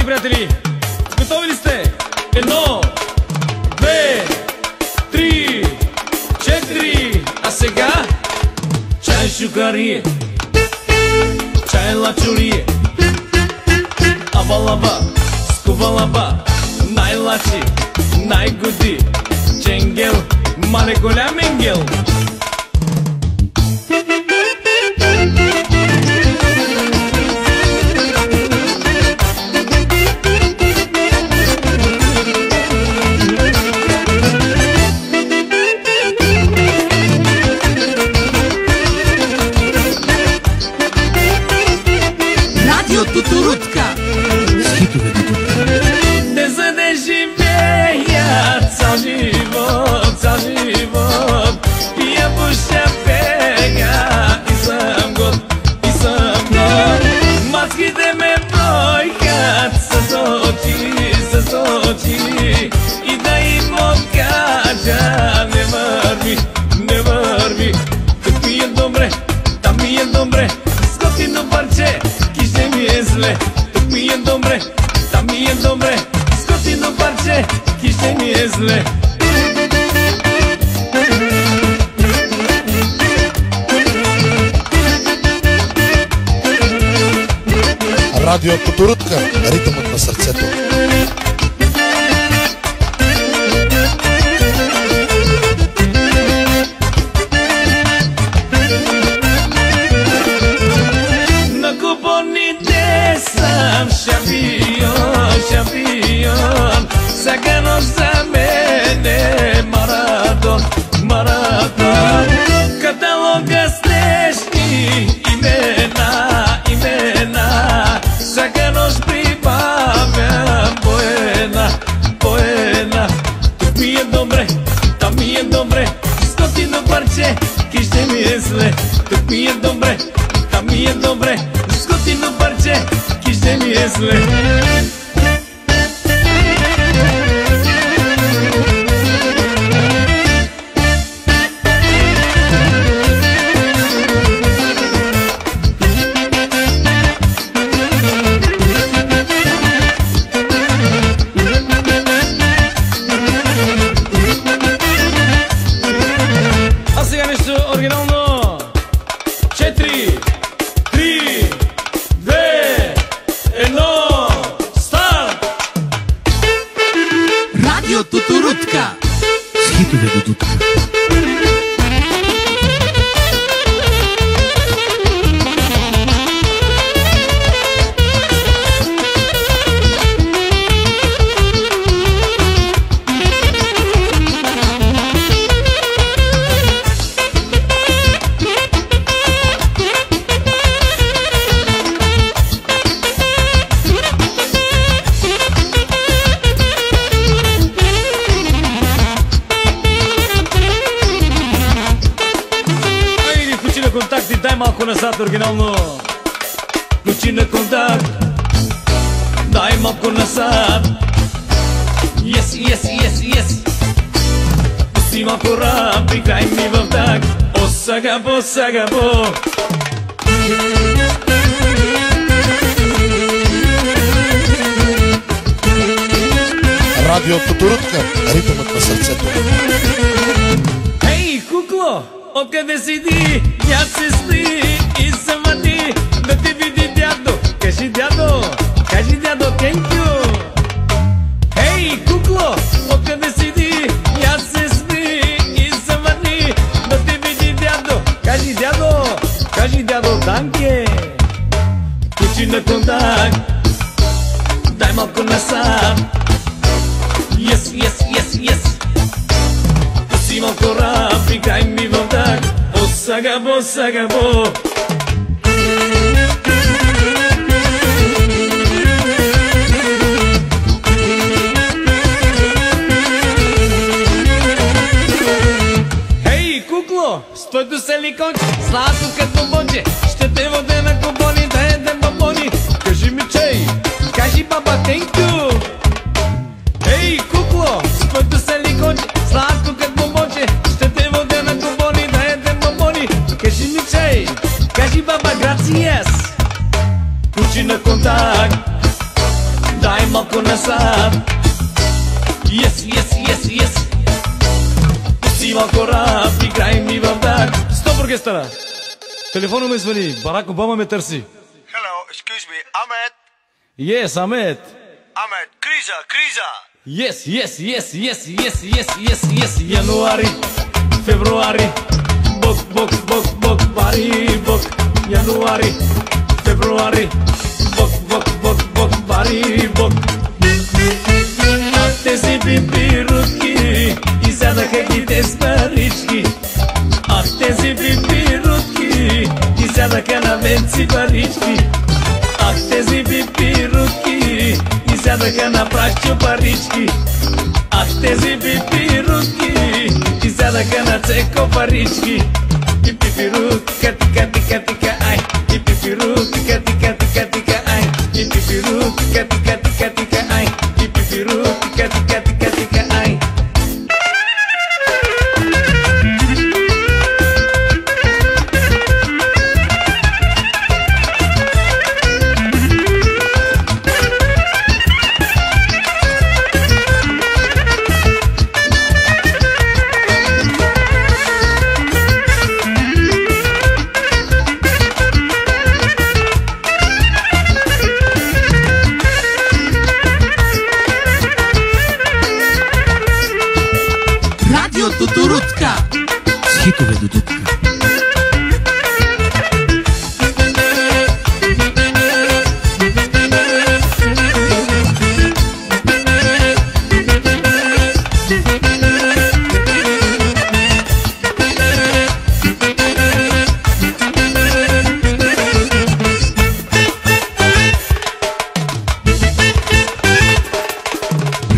приятели, готови ли сте? 1, 2, 3, 4. А сега чай шукарие, чай лачурие, абалаба, скувалаба, най-лачи, най-годи, ченгел, мале голям енгел. Тутурутка. Не за да живея цял живот, пия пуша пега и съм год. Мацките ме бройкат с очи и да им откажа не върви. Тук ми е добре, там ми е добре, скотино парче, кише ми е зле. Тук ми е добре, там ми е добре, скотино парче, кише ми е зле. Радио Тутурутка, ритъмът на сърцето. Съм шампион, сакано за мене маратон. Каталога с нещи имена, сакано с прибавям поена. Тук ми е добре, там ми е добре, скотино парче, кище ми е зле. Тук ми е добре, там ми е добре, скотино парче, кище ми е зле. А сега нещо оригинално. 4, 3, 2, 1, старт! Радио Тутурутка. С хитове до тук. Контакти, дай малко назад оригинално. Ключи на контакт, дай малко назад. Yes. Пусти малко рап, играй ми в так. Осагабо. Радио Тутурутка, ритъмът на сърцето. Ей, кукло! Откъде седи, я се стои и се върти да те види дядо. Кажи дядо, thank you. Ей, кукло, откъде седи, я се спи и се върти да те види дядо. Кажи дядо, данке. Ключи на контакт, дай малко насад. Yes. Пусти малко рап, играй ми в так. Осагабо. Хей, кукло, с твоето силиконче, сладко като бонче, ще те воде на купони, да едем бомбони. Кажи ми чей, кажи баба, thank you. Ей, кукло, с твоето силиконче, сладко като бонче, ще те воде на купони, да едем бомбони. Кажи ми чей, кажи баба, gracias. Ключи на контакт, дай малко назад. Yes. Пусти малко рап, играй ми в дак. Стоп оркестъра! Телефона ме звъни, Барак Обама ме търси. Hello, excuse me, Ahmed? Yes, Ahmed. Ahmed, Kriza. Yes. Януари, февруари, бок, бари, бок. Януари, февруари, бок, бари, бок. А тези бибирутки изядаха ги тез парички. А тези бибирутки изядаха на венци парички. А тези бибирутки изядаха на прачо парички. А тези бибирутки изядаха на цеко парички. И пипирутка, тика, ай. И пипирутка, тика, ай. И пипирутка, тика, ай. И пипирутка, тика, ай. Тутурутка. С хитове до дудка.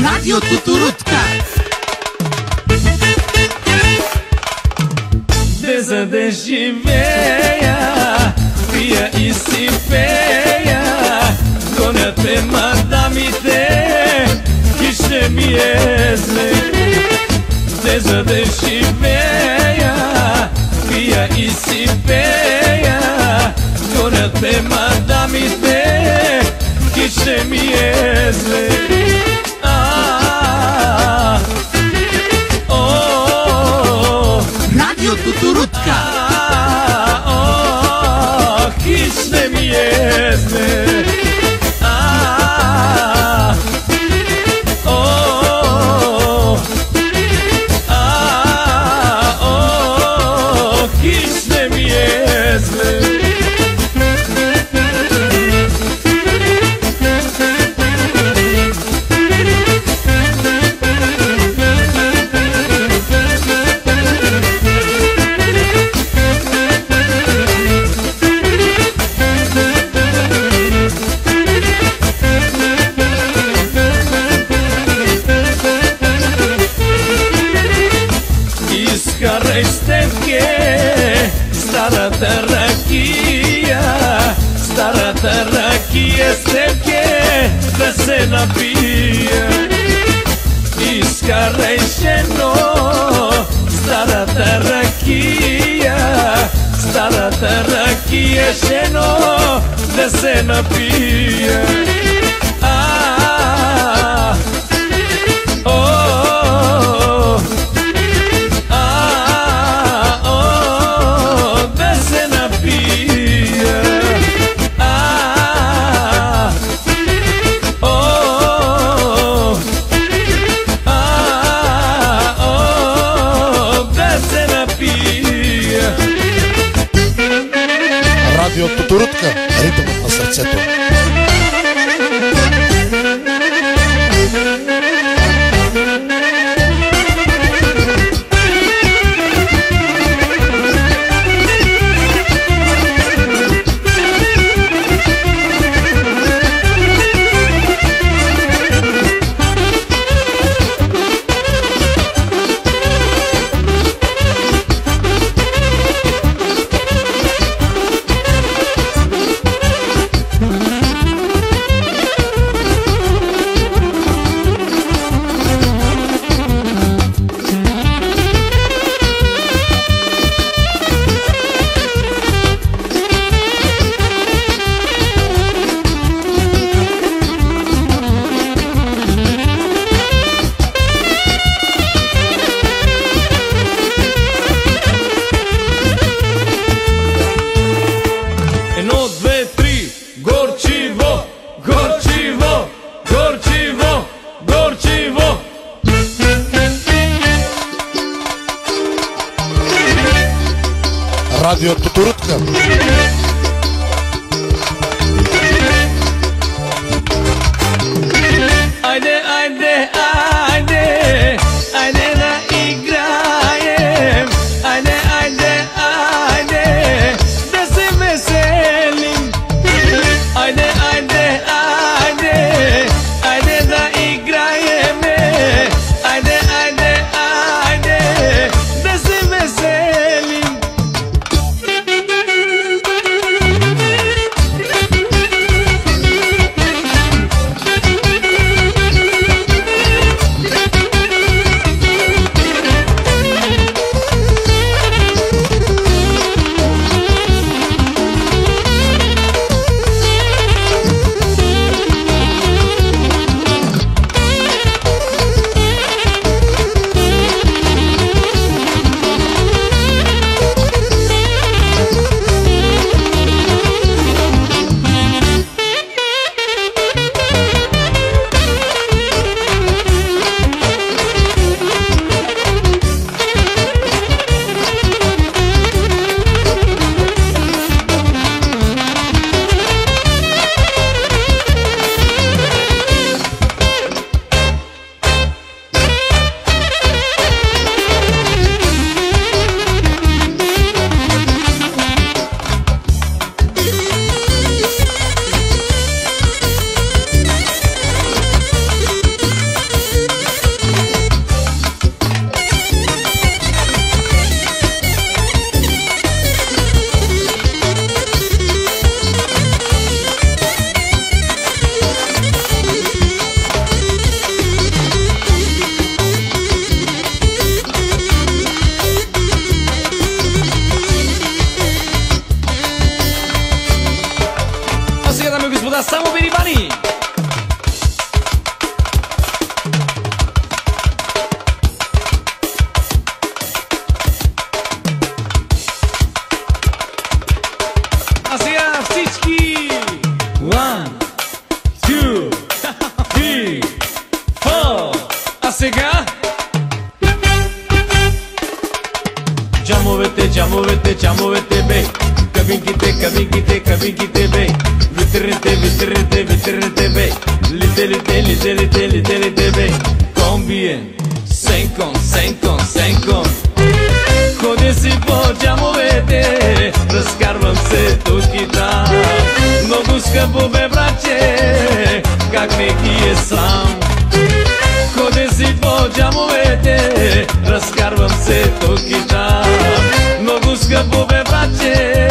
Радио Тутурутка. За да живея, пия и си пея, гонят ме мадамите и ще ми е зле. За да живея, пия и си пея, гонят ме мадамите и ще ми е зле. Тутурутка. Хищне ми е зле. Хищне ми е зле. Изкарай степке старата ракия, степке да се напия. Изкарай жено старата ракия, жено да се напия. Радио Тутурутка, ритъмът на сърцето. Радио Тутурутка. Ajde, ajde, ajde, ajde da igrajem. Ajde, ajde, ajde, da se veselim. Ajde, ajde, ajde, ajde da igrajem. Ajde, ajde, ajde, da se veselim. Само Бирибани! А сега всички! 1, 2, 3, 4. А сега? Джамовете, джамовете, джамовете, бе! Кабинките, кабинките, кабинките, бе! Витрите, витрите, витрите, бе! Лите, лите, лите, лите, лите, лите, бе! Комбиен, сенкон, сенкон, сенкон. Ходя си по джамовете, разкарвам се тук и там. Много скъпо бе, братче, как не ги е срам. Ходя си по джамовете, разкарвам се тук и там. Много скъпо бе, братче,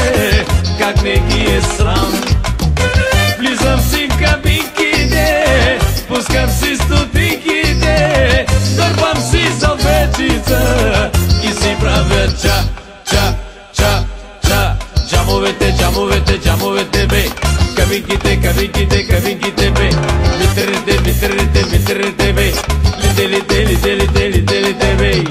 как не ги е срам. Влизам си в кабинките, пускам си стотинките, дърпам си салфетчица и си правя ча, ча, ча, ча. Джамовете, джамовете, джамовете, бе! Кабинките, кабинките, кабинките, бе! Витрите, витрите, витрите, бе! Лите, лите, лите, лите, лите, лите, бе!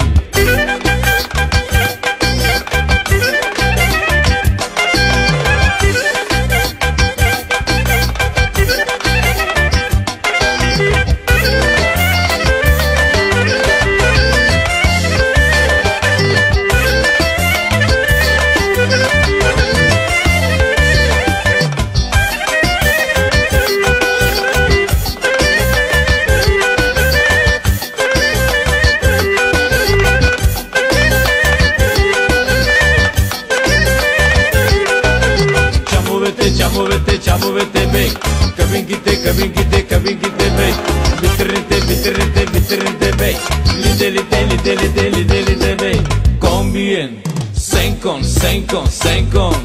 Джамовете, джамовете, бе! Кабинките, кабинките, кабинките, бе! Витрите, витрите, витрите, бе! Лите, лите, лите, лите, лите, лите, бе! Комбиен, сенкон, сенкон, сенкон.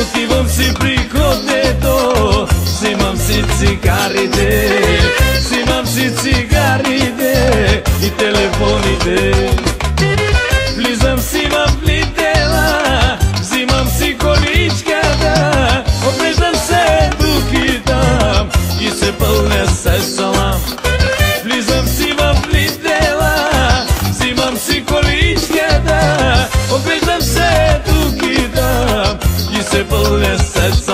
Отивам си при ходето, взимам си цигарите, взимам си цигарите и телефоните. Влизам си в литела, взимам си количката, обреждам се тук и там и се пълня се салам. Влизам си в литела, взимам си количката, обреждам се тук и там и се пълня се салам.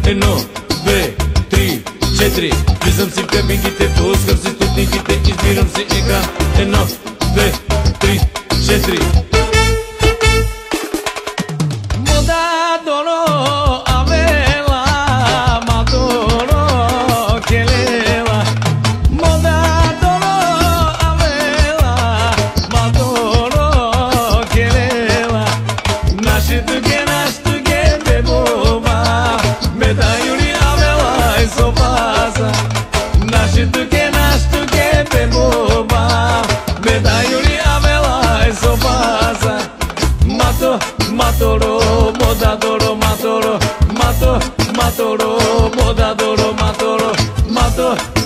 Едно, две, три, четири. Влизам си в кабинките, пускам си стотинките, избирам си екран. Едно, две, три, четири. Matoro, modadoro, matoro, matoro, modadoro, matoro,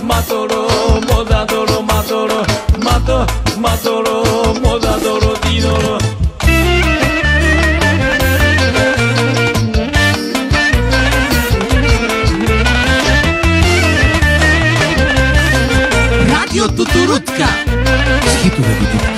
matoro, modadoro, matoro, modadoro, dinoro. Radio Tuturutka. Z hitów do dudka.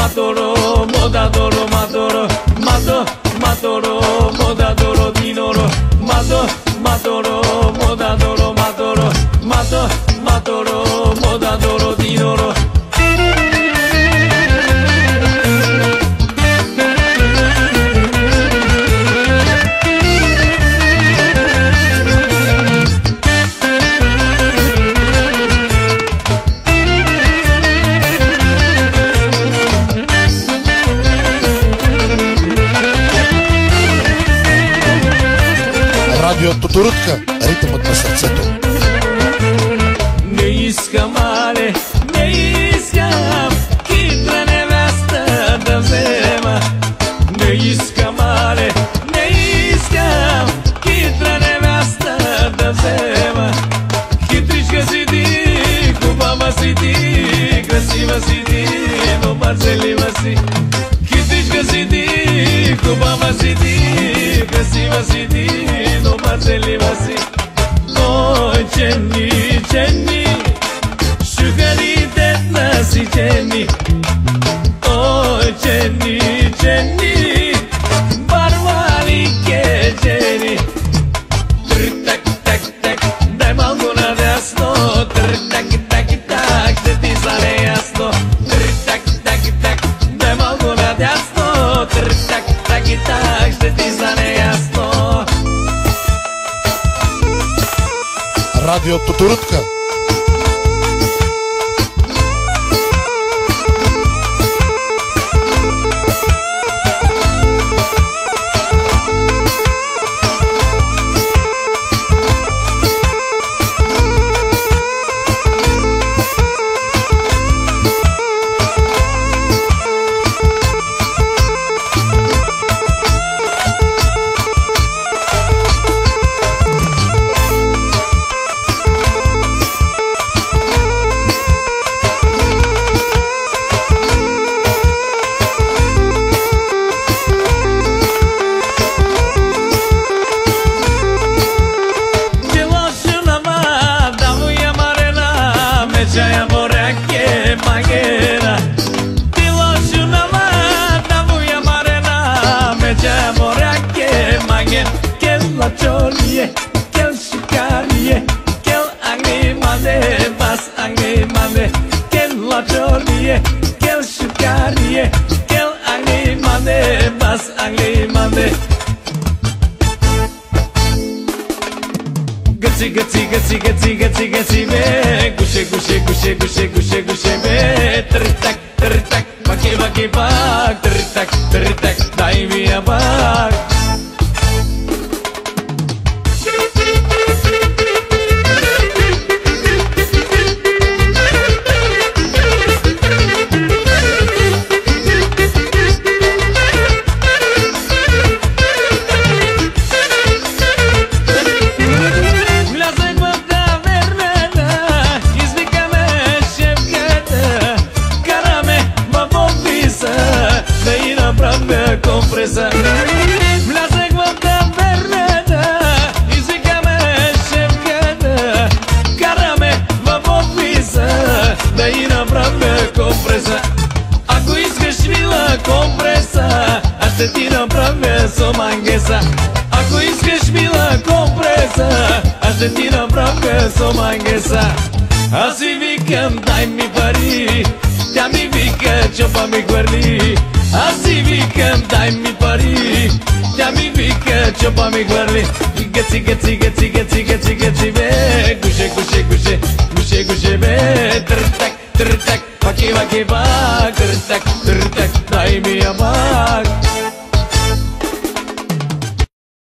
Matoro, modadoro, matoro, matoro, modadoro, dinoro, matoro, modadoro, matoro, modadoro, dinoro. Радио Тутурутка, ритъмът на сърцето. Не искам, але, не искам хитра невеста да взема. Не искам, але, не искам хитра невеста да взема. Хитричка си ти, хубава си ти, красива си ти, но мързелива си. Хитричка си ти, хубава си ти, красива си ти, но мързелива си. Ой, Jenny, Jenny, sugary detna si Jenny. Ой, Jenny, Jenny, barwali ke Jenny. Tak, tak, tak, дай малко надясно. Так, так, так, ще ти стане ясно. Так, так, так, дай малко надясно. Так, так, так, ще ти стане ясно. Радио Тутурутка. Quel shikariye, quel animale, bas animale, quel latoriye, quel shikariye, quel animale, bas animale. Gatsi, gatsi, gatsi, gatsi, gatsi, gatsi me, gushe, gushe, gushe, gushe, gushe, gushe me, tritak, tritak, baki, baki, bak, tritak, tritak, dai via bak. Ako искаш мила компреса, аз ще ти направя сомангеса. Аз си викам, дай ми пари, тя ми вика, чопа ми хвърли. Аз си викам, дай ми пари, тя ми вика, чопа ми хвърли. Гъци, гъци, гъци, гъци, гъци, гъци, бе. Гуше, гуше, гуше, гуше, гуше, бе. Търтак, търтак, ваки, ваки, вак.